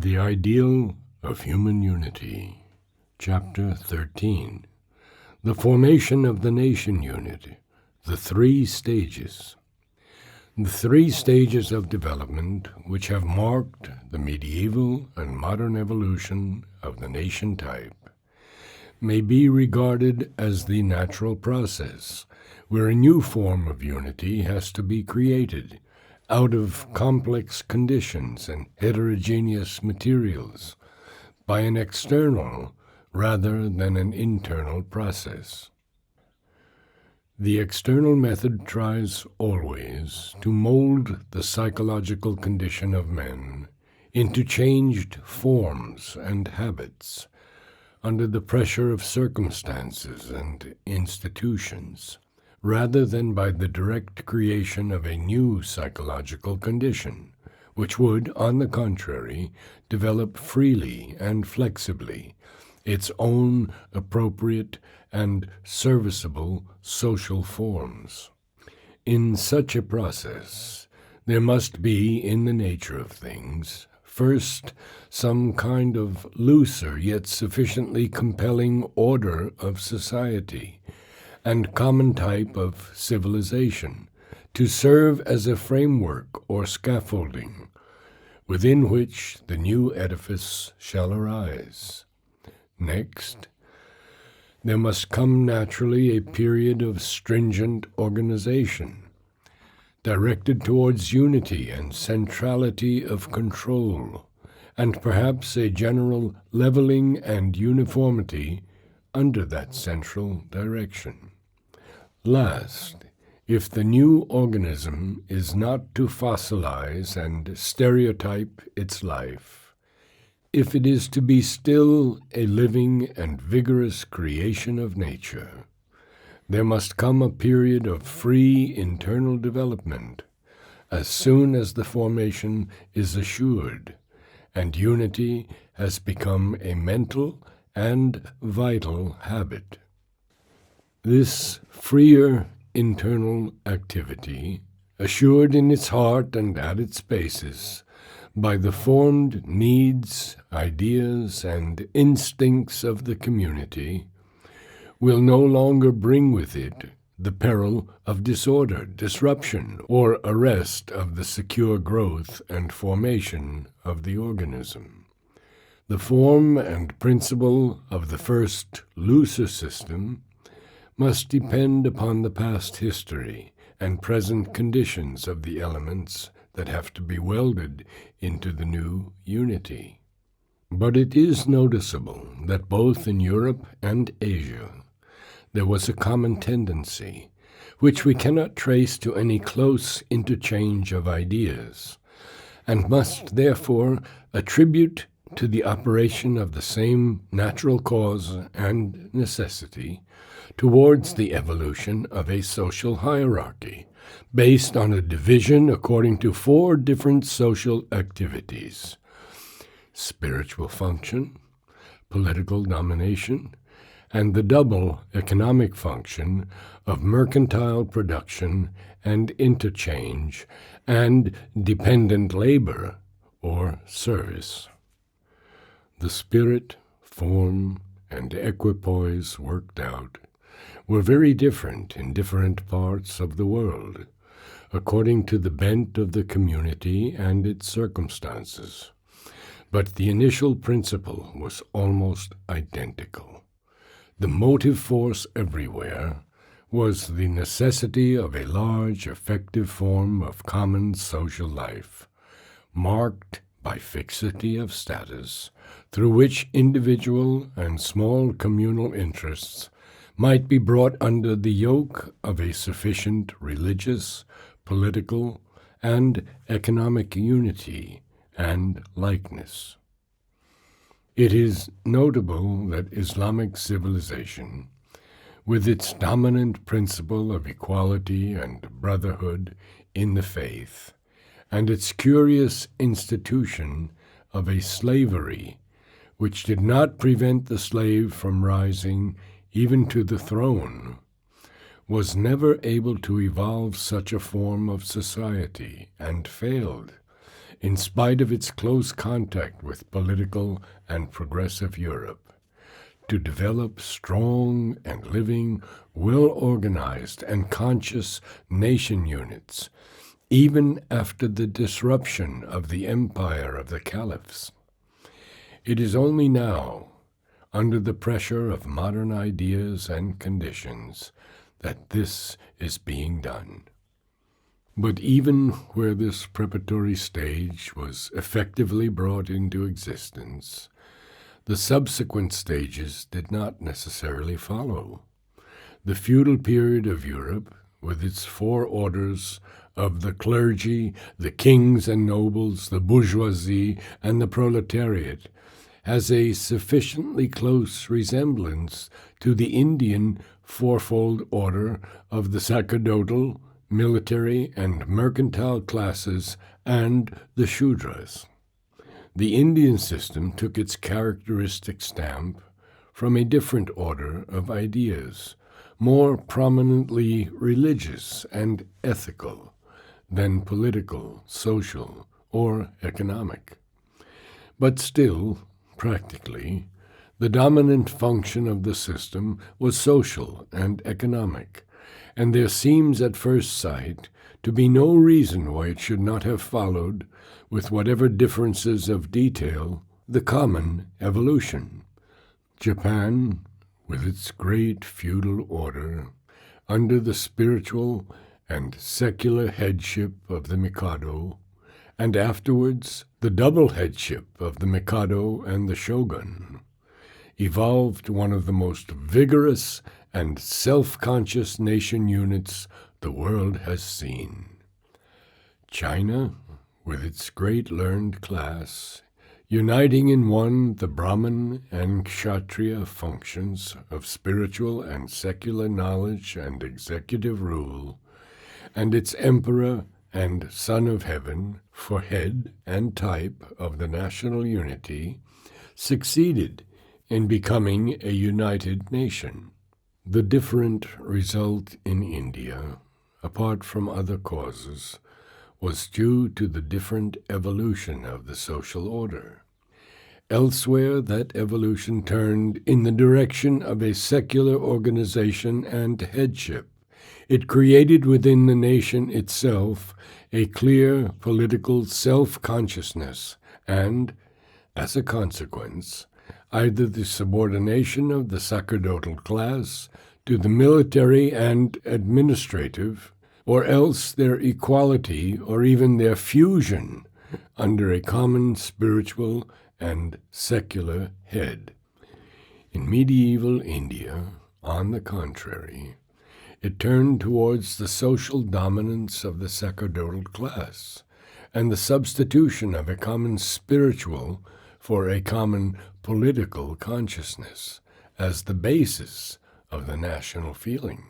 The Ideal of Human Unity, Chapter 13, The Formation of the Nation Unit, the Three Stages. The three stages of development which have marked the medieval and modern evolution of the nation type may be regarded as the natural process, where a new form of unity has to be created out of complex conditions and heterogeneous materials by an external rather than an internal process. The external method tries always to mold the psychological condition of men into changed forms and habits under the pressure of circumstances and institutions, rather than by the direct creation of a new psychological condition, which would, on the contrary, develop freely and flexibly its own appropriate and serviceable social forms. In such a process, there must be, in the nature of things, first some kind of looser yet sufficiently compelling order of society and common type of civilization to serve as a framework or scaffolding within which the new edifice shall arise. Next, there must come naturally a period of stringent organization, directed towards unity and centrality of control, and perhaps a general leveling and uniformity under that central direction. Last, if the new organism is not to fossilize and stereotype its life, if it is to be still a living and vigorous creation of nature, there must come a period of free internal development as soon as the formation is assured and unity has become a mental and vital habit. This freer internal activity, assured in its heart and at its basis by the formed needs, ideas, and instincts of the community, will no longer bring with it the peril of disorder, disruption, or arrest of the secure growth and formation of the organism. The form and principle of the first looser system must depend upon the past history and present conditions of the elements that have to be welded into the new unity. But it is noticeable that both in Europe and Asia there was a common tendency, which we cannot trace to any close interchange of ideas, and must therefore attribute to the operation of the same natural cause and necessity towards the evolution of a social hierarchy based on a division according to four different social activities: spiritual function, political domination, and the double economic function of mercantile production and interchange and dependent labor or service. The spirit, form, and equipoise worked out were very different in different parts of the world, according to the bent of the community and its circumstances. But the initial principle was almost identical. The motive force everywhere was the necessity of a large, effective form of common social life, marked by fixity of status, through which individual and small communal interests might be brought under the yoke of a sufficient religious, political, and economic unity and likeness. It is notable that Islamic civilization, with its dominant principle of equality and brotherhood in the faith, and its curious institution of a slavery which did not prevent the slave from rising even to the throne, was never able to evolve such a form of society, and failed, in spite of its close contact with political and progressive Europe, to develop strong and living, well-organized and conscious nation units, even after the disruption of the empire of the caliphs. It is only now, under the pressure of modern ideas and conditions, that this is being done. But even where this preparatory stage was effectively brought into existence, the subsequent stages did not necessarily follow. The feudal period of Europe, with its four orders of the clergy, the kings and nobles, the bourgeoisie, and the proletariat, has a sufficiently close resemblance to the Indian fourfold order of the sacerdotal, military, and mercantile classes and the Shudras. The Indian system took its characteristic stamp from a different order of ideas, more prominently religious and ethical than political, social, or economic. But still, practically, the dominant function of the system was social and economic, and there seems at first sight to be no reason why it should not have followed, with whatever differences of detail, the common evolution. Japan, with its great feudal order, under the spiritual and secular headship of the Mikado, and afterwards the double headship of the Mikado and the Shogun, evolved one of the most vigorous and self-conscious nation units the world has seen. China, with its great learned class, uniting in one the Brahmin and Kshatriya functions of spiritual and secular knowledge and executive rule, and its emperor and Son of Heaven for head and type of the national unity, succeeded in becoming a united nation. The different result in India, apart from other causes, was due to the different evolution of the social order. Elsewhere, that evolution turned in the direction of a secular organization and headship. It created within the nation itself a clear political self-consciousness and, as a consequence, either the subordination of the sacerdotal class to the military and administrative, or else their equality or even their fusion under a common spiritual and secular head. In medieval India, on the contrary, it turned towards the social dominance of the sacerdotal class and the substitution of a common spiritual for a common political consciousness as the basis of the national feeling.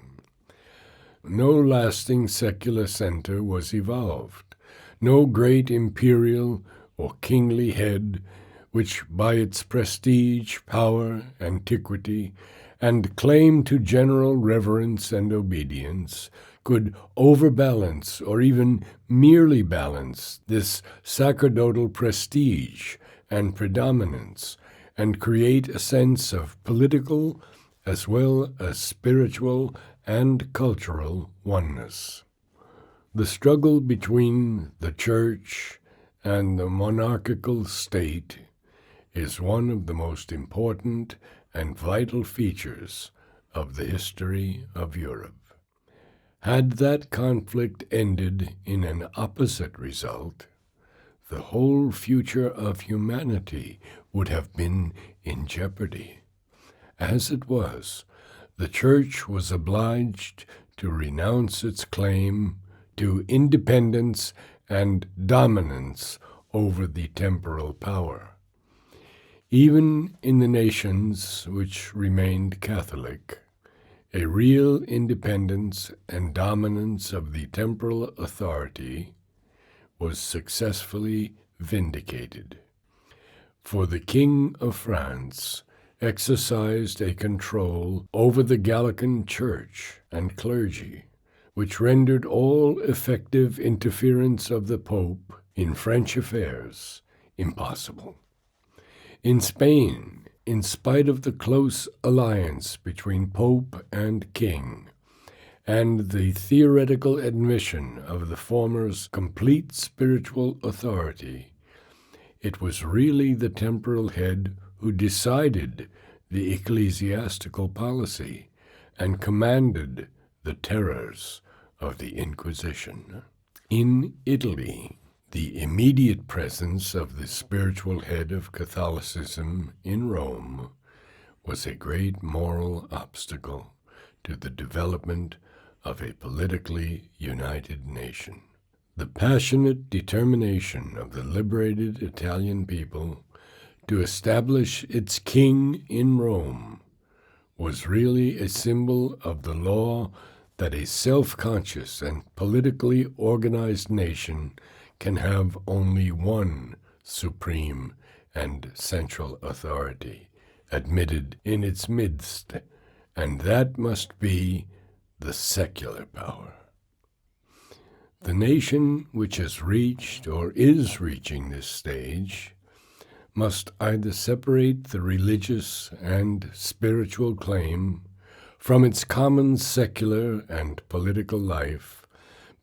No lasting secular center was evolved, no great imperial or kingly head which by its prestige, power, antiquity, and claim to general reverence and obedience could overbalance or even merely balance this sacerdotal prestige and predominance and create a sense of political as well as spiritual and cultural oneness. The struggle between the Church and the monarchical state is one of the most important and vital features of the history of Europe. Had that conflict ended in an opposite result, the whole future of humanity would have been in jeopardy. As it was, the Church was obliged to renounce its claim to independence and dominance over the temporal power. Even in the nations which remained Catholic, a real independence and dominance of the temporal authority was successfully vindicated. For the King of France exercised a control over the Gallican Church and clergy, which rendered all effective interference of the Pope In French affairs, impossible. In Spain, in spite of the close alliance between Pope and King, and the theoretical admission of the former's complete spiritual authority, it was really the temporal head who decided the ecclesiastical policy and commanded the terrors of the Inquisition. In Italy, the immediate presence of the spiritual head of Catholicism in Rome was a great moral obstacle to the development of a politically united nation. The passionate determination of the liberated Italian people to establish its king in Rome was really a symbol of the law that a self-conscious and politically organized nation can have only one supreme and central authority admitted in its midst, and that must be the secular power. The nation which has reached or is reaching this stage must either separate the religious and spiritual claim from its common secular and political life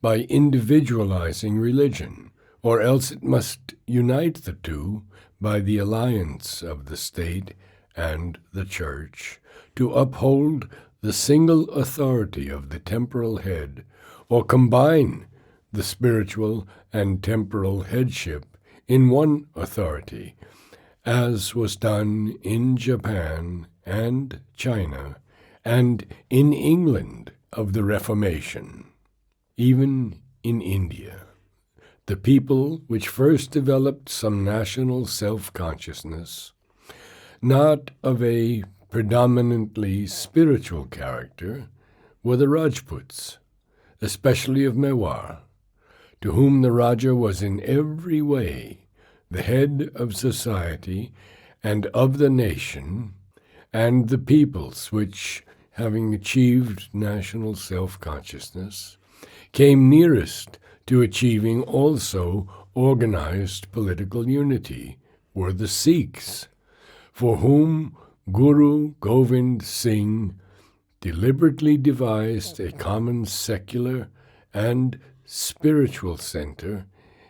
by individualizing religion, or else it must unite the two by the alliance of the state and the church to uphold the single authority of the temporal head, or combine the spiritual and temporal headship in one authority, as was done in Japan and China and in England of the Reformation. Even in India, the people which first developed some national self-consciousness, not of a predominantly spiritual character, were the Rajputs, especially of Mewar, to whom the Raja was in every way the head of society and of the nation, and the peoples which, having achieved national self-consciousness, came nearest to achieving also organized political unity, were the Sikhs, for whom Guru Govind Singh deliberately devised a common secular and spiritual center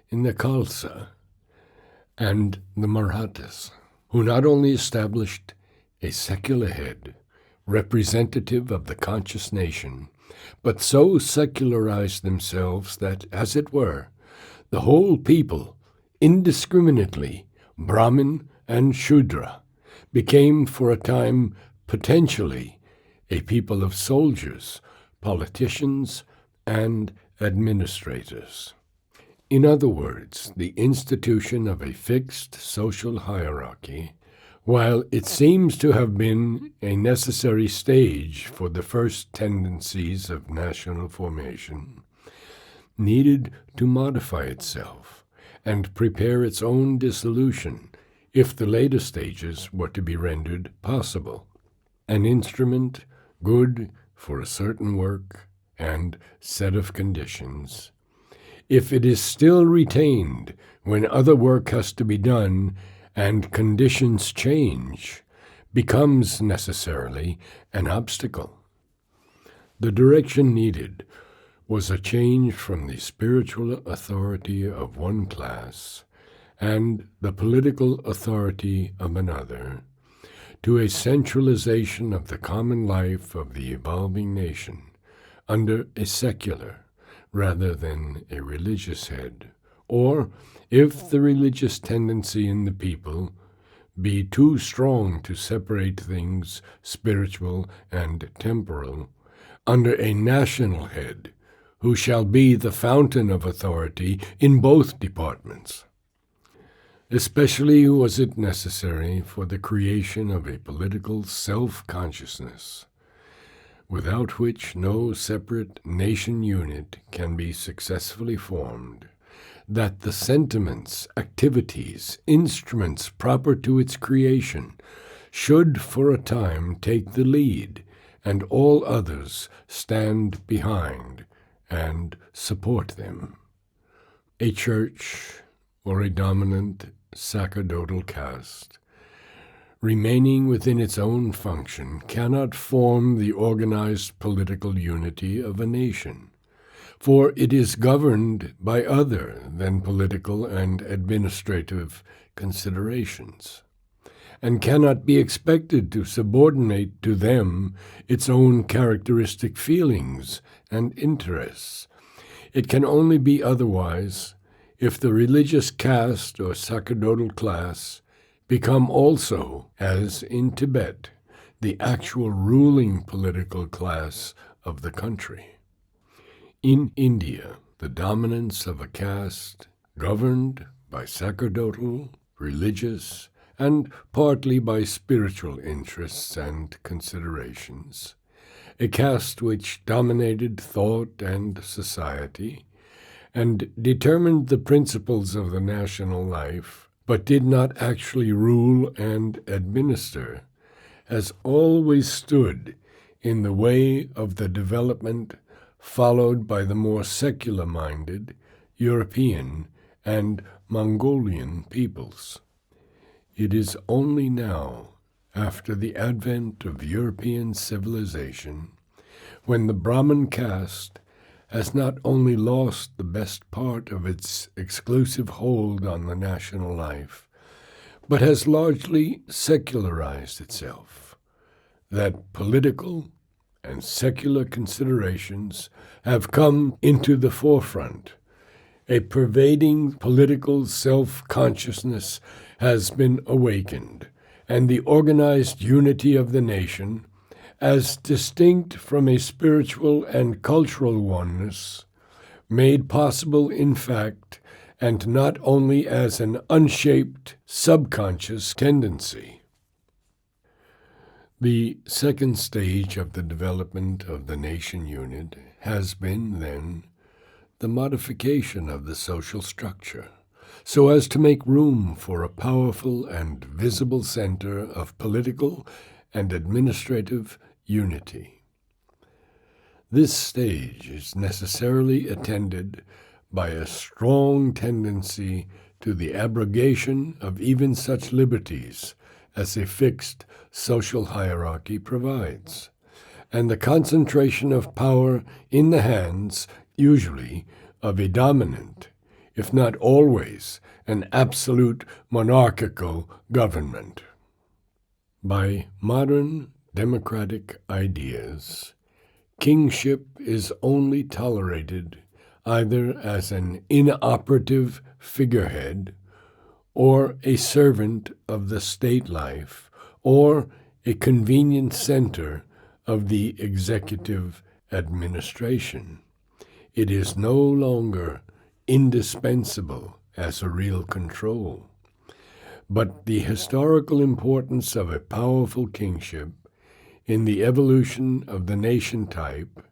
in the Khalsa, and the Marathas, who not only established a secular head, representative of the conscious nation, but so secularized themselves that, as it were, the whole people, indiscriminately, Brahmin and Shudra, became for a time potentially a people of soldiers, politicians, and administrators. In other words, the institution of a fixed social hierarchy, while it seems to have been a necessary stage for the first tendencies of national formation, needed to modify itself and prepare its own dissolution if the later stages were to be rendered possible. An instrument good for a certain work and set of conditions, if it is still retained when other work has to be done and conditions change, becomes necessarily an obstacle. The direction needed was a change from the spiritual authority of one class and the political authority of another to a centralization of the common life of the evolving nation under a secular rather than a religious head, or, if the religious tendency in the people be too strong to separate things spiritual and temporal, under a national head, who shall be the fountain of authority in both departments. Especially was it necessary for the creation of a political self-consciousness, without which no separate nation unit can be successfully formed, that the sentiments, activities, instruments proper to its creation should for a time take the lead, and all others stand behind and support them. A church, or a dominant sacerdotal caste, remaining within its own function, cannot form the organized political unity of a nation, for it is governed by other than political and administrative considerations, and cannot be expected to subordinate to them its own characteristic feelings and interests. It can only be otherwise if the religious caste or sacerdotal class become also, as in Tibet, the actual ruling political class of the country. In India, the dominance of a caste governed by sacerdotal, religious, and partly by spiritual interests and considerations, a caste which dominated thought and society and determined the principles of the national life, but did not actually rule and administer, has always stood in the way of the development followed by the more secular-minded European and Mongolian peoples. It is only now, after the advent of European civilization, when the Brahmin caste has not only lost the best part of its exclusive hold on the national life, but has largely secularized itself, that political and secular considerations have come into the forefront. A pervading political self-consciousness has been awakened, and the organized unity of the nation, as distinct from a spiritual and cultural oneness, made possible in fact, and not only as an unshaped subconscious tendency. The second stage of the development of the nation unit has been, then, the modification of the social structure, so as to make room for a powerful and visible center of political and administrative unity. This stage is necessarily attended by a strong tendency to the abrogation of even such liberties as a fixed social hierarchy provides, and the concentration of power in the hands, usually, of a dominant, if not always, an absolute monarchical government. By modern democratic ideas, kingship is only tolerated either as an inoperative figurehead, or a servant of the state life, or a convenient center of the executive administration. It is no longer indispensable as a real control. But the historical importance of a powerful kingship in the evolution of the nation type,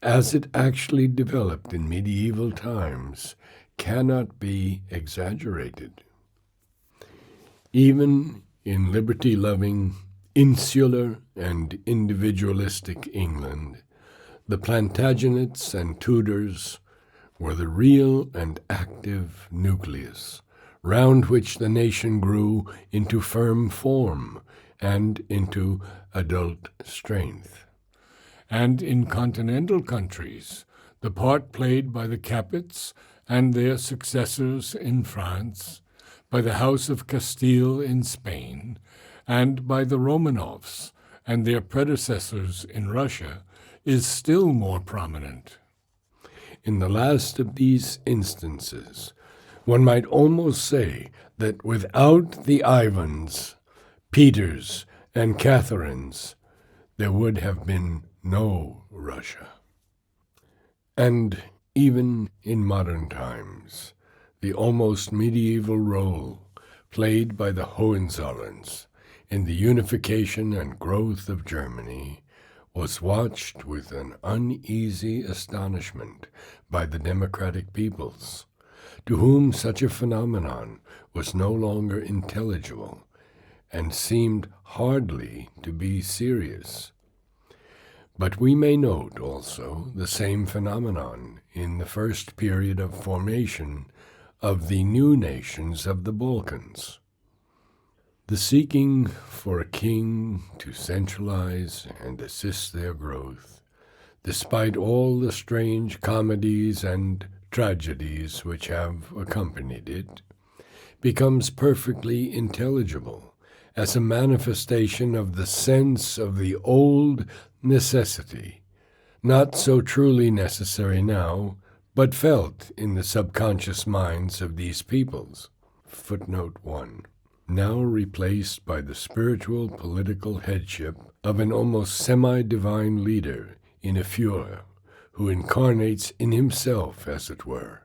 as it actually developed in medieval times, cannot be exaggerated. Even in liberty-loving, insular, and individualistic England, the Plantagenets and Tudors were the real and active nucleus, round which the nation grew into firm form and into adult strength. And in continental countries, the part played by the Capets and their successors in France, by the House of Castile in Spain, and by the Romanovs and their predecessors in Russia, is still more prominent. In the last of these instances, one might almost say that without the Ivans, Peters, and Catherines, there would have been no Russia. And even in modern times, the almost medieval role played by the Hohenzollerns in the unification and growth of Germany was watched with an uneasy astonishment by the democratic peoples, to whom such a phenomenon was no longer intelligible and seemed hardly to be serious. But we may note also the same phenomenon in the first period of formation of the new nations of the Balkans. The seeking for a king to centralize and assist their growth, despite all the strange comedies and tragedies which have accompanied it, becomes perfectly intelligible as a manifestation of the sense of the old necessity, not so truly necessary now, but felt in the subconscious minds of these peoples. Footnote 1. Now replaced by the spiritual political headship of an almost semi-divine leader in a Führer, who incarnates in himself, as it were,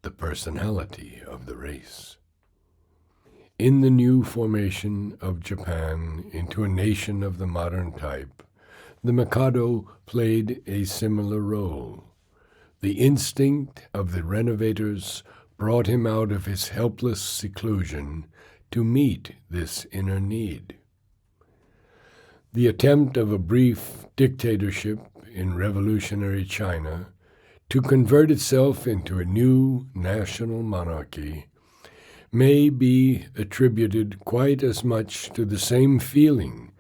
the personality of the race. In the new formation of Japan into a nation of the modern type, the Mikado played a similar role. The instinct of the renovators brought him out of his helpless seclusion to meet this inner need. The attempt of a brief dictatorship in revolutionary China to convert itself into a new national monarchy may be attributed quite as much to the same feeling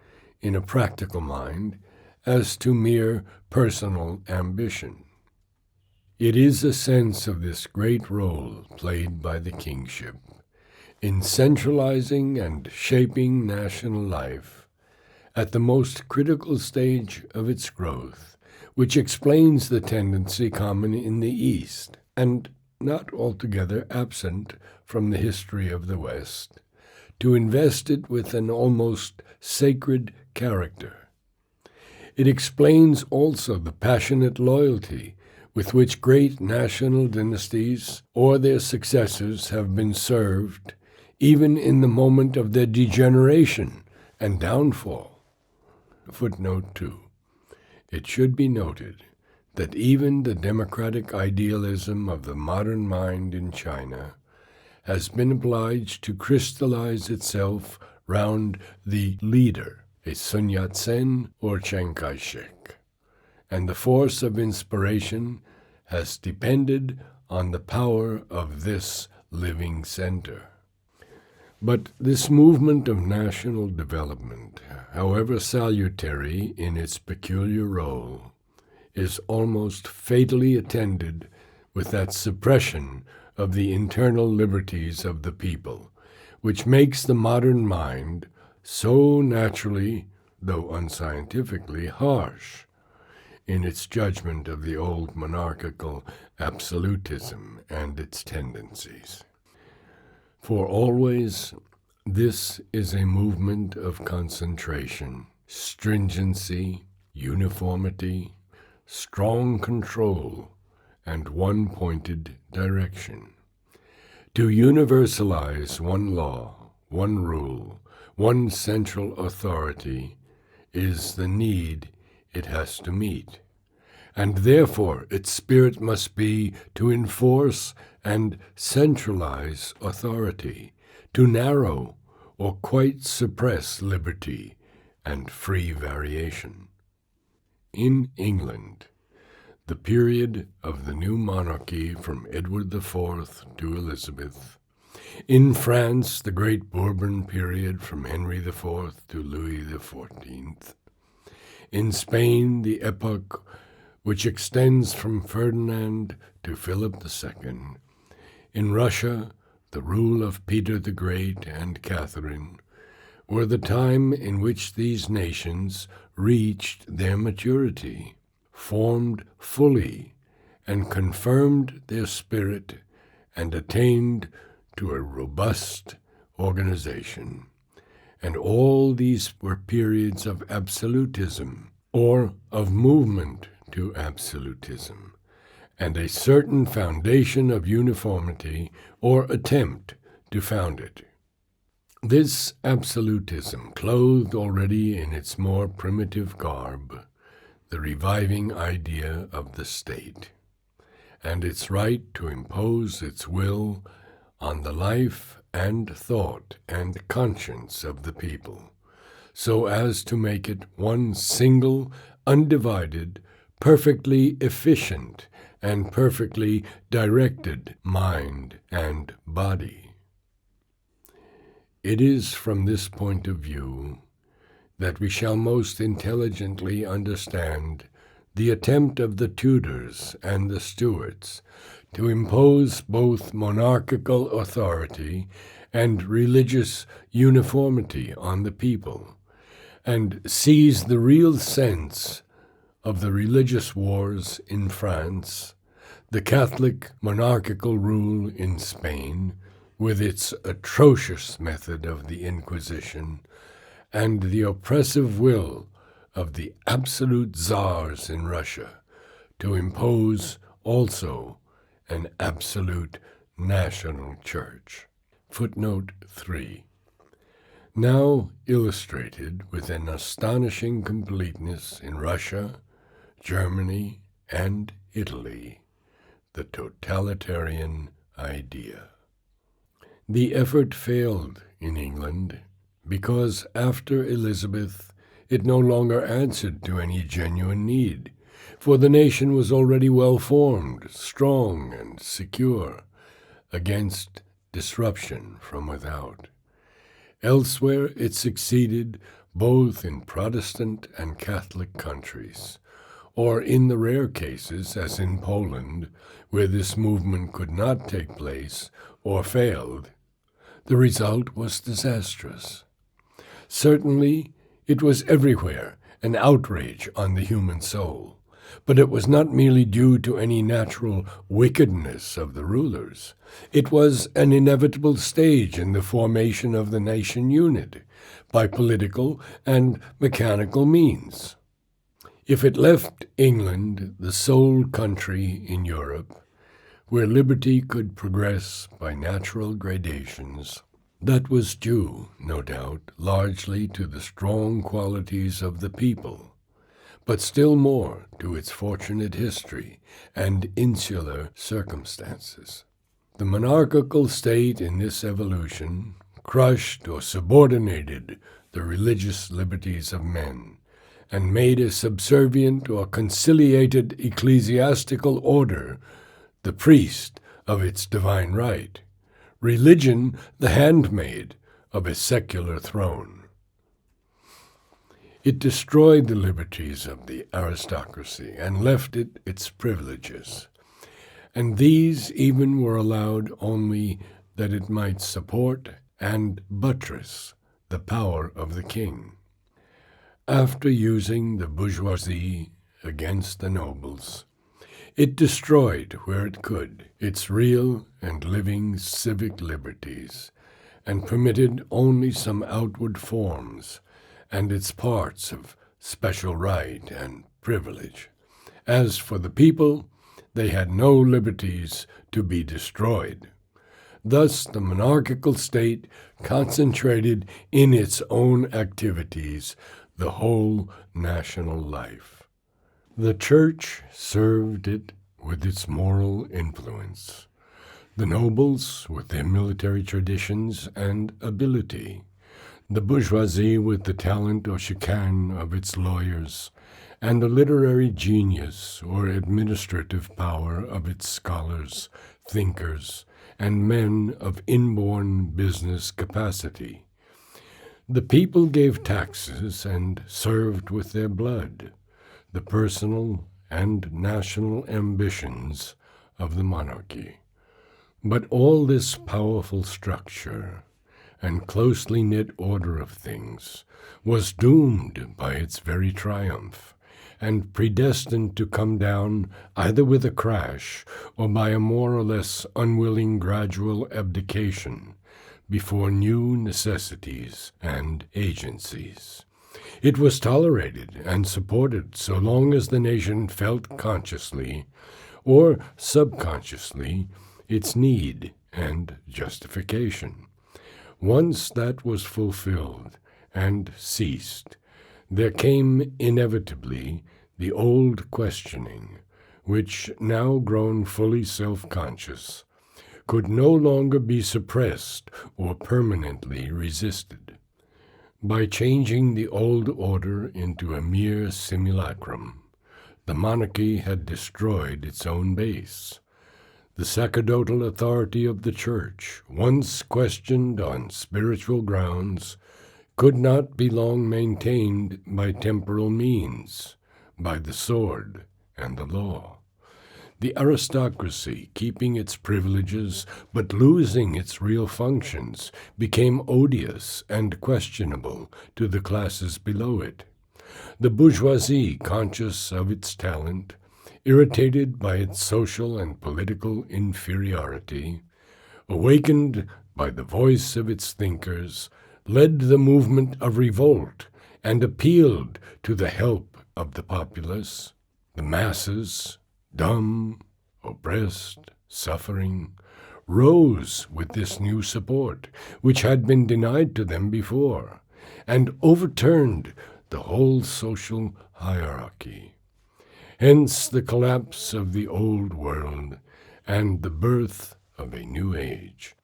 in a practical mind as to mere personal ambition. It is a sense of this great role played by the kingship in centralizing and shaping national life at the most critical stage of its growth, which explains the tendency common in the East, and not altogether absent from the history of the West, to invest it with an almost sacred character. It explains also the passionate loyalty with which great national dynasties or their successors have been served, even in the moment of their degeneration and downfall. Footnote 2. It should be noted that even the democratic idealism of the modern mind in China has been obliged to crystallize itself round the leader, a Sun Yat-sen or Chiang Kai-shek, and the force of inspiration has depended on the power of this living center. But this movement of national development, however salutary in its peculiar role, is almost fatally attended with that suppression of the internal liberties of the people, which makes the modern mind so naturally, though unscientifically, harsh in its judgment of the old monarchical absolutism and its tendencies. For always, this is a movement of concentration, stringency, uniformity, strong control, and one-pointed direction. To universalize one law, one rule, one central authority is the need it has to meet, and therefore its spirit must be to enforce and centralize authority, to narrow or quite suppress liberty and free variation. In England, the period of the new monarchy from Edward IV to Elizabeth. In France, the great Bourbon period from Henry IV to Louis XIV. In Spain, the epoch which extends from Ferdinand to Philip II. In Russia, the rule of Peter the Great and Catherine, were the time in which these nations reached their maturity, formed fully, and confirmed their spirit, and attained to a robust organization. And all these were periods of absolutism, or of movement to absolutism, and a certain foundation of uniformity, or attempt to found it. This absolutism, clothed already in its more primitive garb, the reviving idea of the state, and its right to impose its will on the life and thought and conscience of the people, so as to make it one single, undivided, perfectly efficient and perfectly directed mind and body. It is from this point of view that we shall most intelligently understand the attempt of the Tudors and the Stuarts to impose both monarchical authority and religious uniformity on the people, and seize the real sense of the religious wars in France, the Catholic monarchical rule in Spain, with its atrocious method of the Inquisition, and the oppressive will of the absolute czars in Russia to impose also an absolute national church. Footnote 3. Now illustrated with an astonishing completeness in Russia, Germany, and Italy, the totalitarian idea. The effort failed in England because after Elizabeth it no longer answered to any genuine need, for the nation was already well formed, strong, and secure against disruption from without. Elsewhere it succeeded both in Protestant and Catholic countries, or in the rare cases, as in Poland, where this movement could not take place or failed, the result was disastrous. Certainly, it was everywhere an outrage on the human soul, but it was not merely due to any natural wickedness of the rulers. It was an inevitable stage in the formation of the nation unit by political and mechanical means. If it left England the sole country in Europe where liberty could progress by natural gradations, that was due, no doubt, largely to the strong qualities of the people, but still more to its fortunate history and insular circumstances. The monarchical state in this evolution crushed or subordinated the religious liberties of men, and made a subservient or conciliated ecclesiastical order the priest of its divine right, religion the handmaid of a secular throne. It destroyed the liberties of the aristocracy and left it its privileges, and these even were allowed only that it might support and buttress the power of the king. After using the bourgeoisie against the nobles, it destroyed where it could its real and living civic liberties, and permitted only some outward forms and its parts of special right and privilege. As for the people, they had no liberties to be destroyed. Thus the monarchical state concentrated in its own activities the whole national life. The Church served it with its moral influence, the nobles with their military traditions and ability, the bourgeoisie with the talent or chicane of its lawyers, and the literary genius or administrative power of its scholars, thinkers, and men of inborn business capacity. The people gave taxes and served with their blood the personal and national ambitions of the monarchy. But all this powerful structure and closely knit order of things was doomed by its very triumph, and predestined to come down either with a crash or by a more or less unwilling gradual abdication before new necessities and agencies. It was tolerated and supported so long as the nation felt consciously or subconsciously its need and justification. Once that was fulfilled and ceased, there came inevitably the old questioning, which, now grown fully self-conscious, could no longer be suppressed or permanently resisted. By changing the old order into a mere simulacrum, The monarchy had destroyed its own base. The sacerdotal authority of the Church, once questioned on spiritual grounds, could not be long maintained by temporal means, by the sword and the law. The aristocracy, keeping its privileges but losing its real functions, became odious and questionable to the classes below it. The bourgeoisie, conscious of its talent, irritated by its social and political inferiority, awakened by the voice of its thinkers, led the movement of revolt and appealed to the help of the populace. The masses, dumb, oppressed, suffering, rose with this new support, which had been denied to them before, and overturned the whole social hierarchy. Hence the collapse of the old world and the birth of a new age.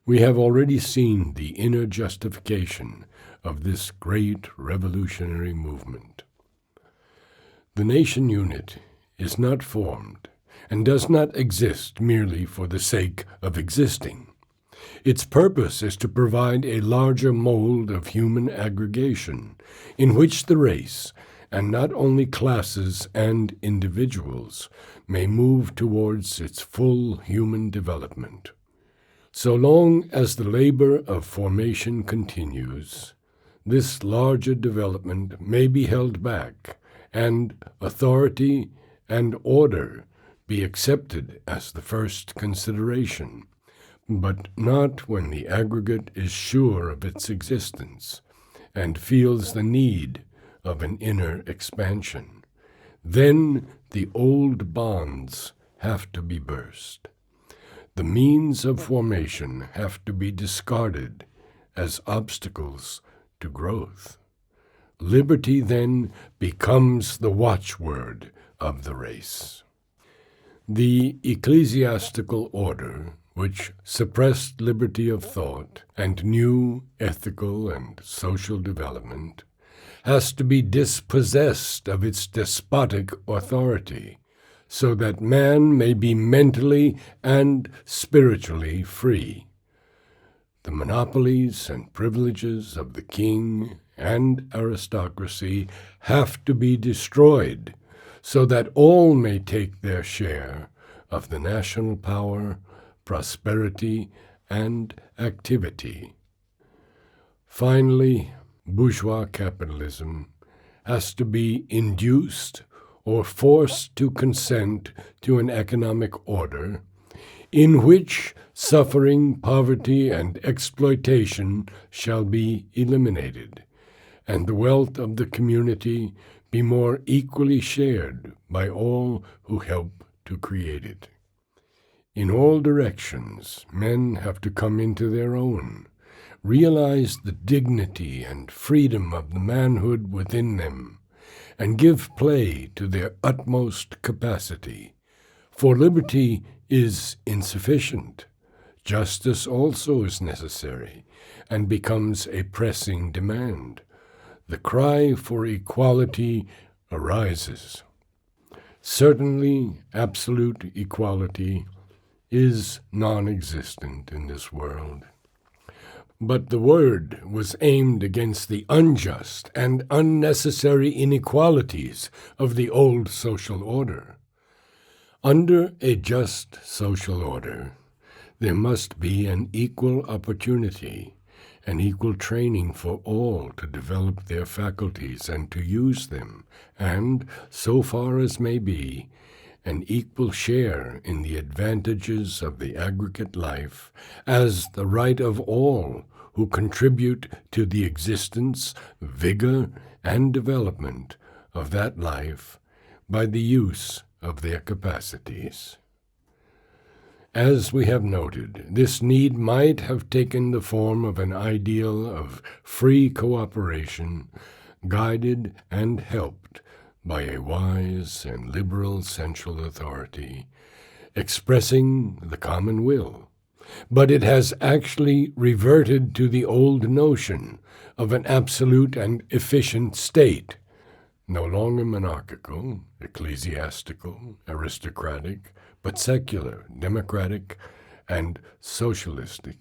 We have already seen the inner justification of this great revolutionary movement. The nation unit is not formed and does not exist merely for the sake of existing. Its purpose is to provide a larger mold of human aggregation in which the race, and not only classes and individuals, may move towards its full human development. So long as the labor of formation continues, this larger development may be held back, and authority and order be accepted as the first consideration, but not when the aggregate is sure of its existence and feels the need of an inner expansion. Then the old bonds have to be burst. The means of formation have to be discarded as obstacles to growth. Liberty then becomes the watchword of the race. The ecclesiastical order, which suppressed liberty of thought and new ethical and social development, has to be dispossessed of its despotic authority, so that man may be mentally and spiritually free. The monopolies and privileges of the king and aristocracy have to be destroyed, so that all may take their share of the national power, prosperity, and activity. Finally, bourgeois capitalism has to be induced or forced to consent to an economic order in which suffering, poverty, and exploitation shall be eliminated, and the wealth of the community be more equally shared by all who help to create it. In all directions, men have to come into their own, realize the dignity and freedom of the manhood within them, and give play to their utmost capacity. For liberty is insufficient. Justice also is necessary, and becomes a pressing demand. The cry for equality arises. Certainly, absolute equality is non-existent in this world. But the word was aimed against the unjust and unnecessary inequalities of the old social order. Under a just social order, there must be an equal opportunity, an equal training for all to develop their faculties and to use them, and, so far as may be, an equal share in the advantages of the aggregate life as the right of all who contribute to the existence, vigor, and development of that life by the use of their capacities. As we have noted, this need might have taken the form of an ideal of free cooperation, guided and helped by a wise and liberal central authority, expressing the common will. But it has actually reverted to the old notion of an absolute and efficient state, no longer monarchical, ecclesiastical, aristocratic, but secular, democratic, and socialistic,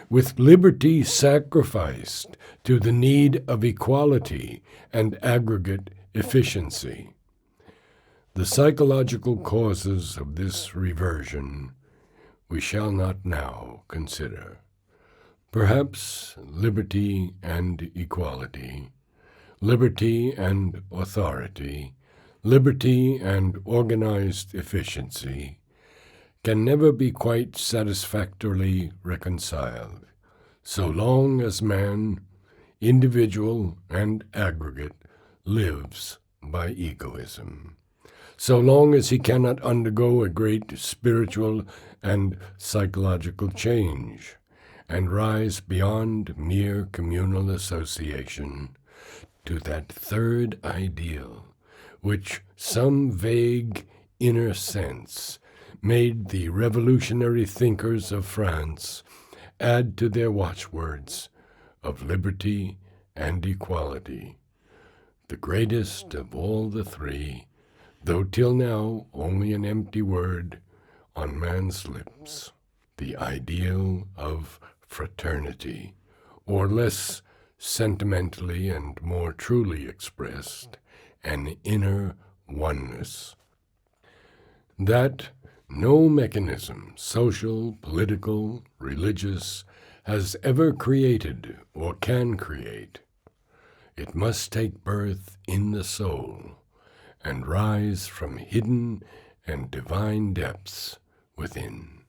with liberty sacrificed to the need of equality and aggregate efficiency. The psychological causes of this reversion we shall not now consider. Perhaps liberty and equality, liberty and authority, liberty and organized efficiency can never be quite satisfactorily reconciled, so long as man, individual and aggregate, lives by egoism, so long as he cannot undergo a great spiritual and psychological change and rise beyond mere communal association to that third ideal, which some vague inner sense made the revolutionary thinkers of France add to their watchwords of liberty and equality, the greatest of all the three, though till now only an empty word on man's lips, the ideal of fraternity, or less sentimentally and more truly expressed, an inner oneness. That no mechanism, social, political, religious, has ever created or can create. It must take birth in the soul and rise from hidden and divine depths within.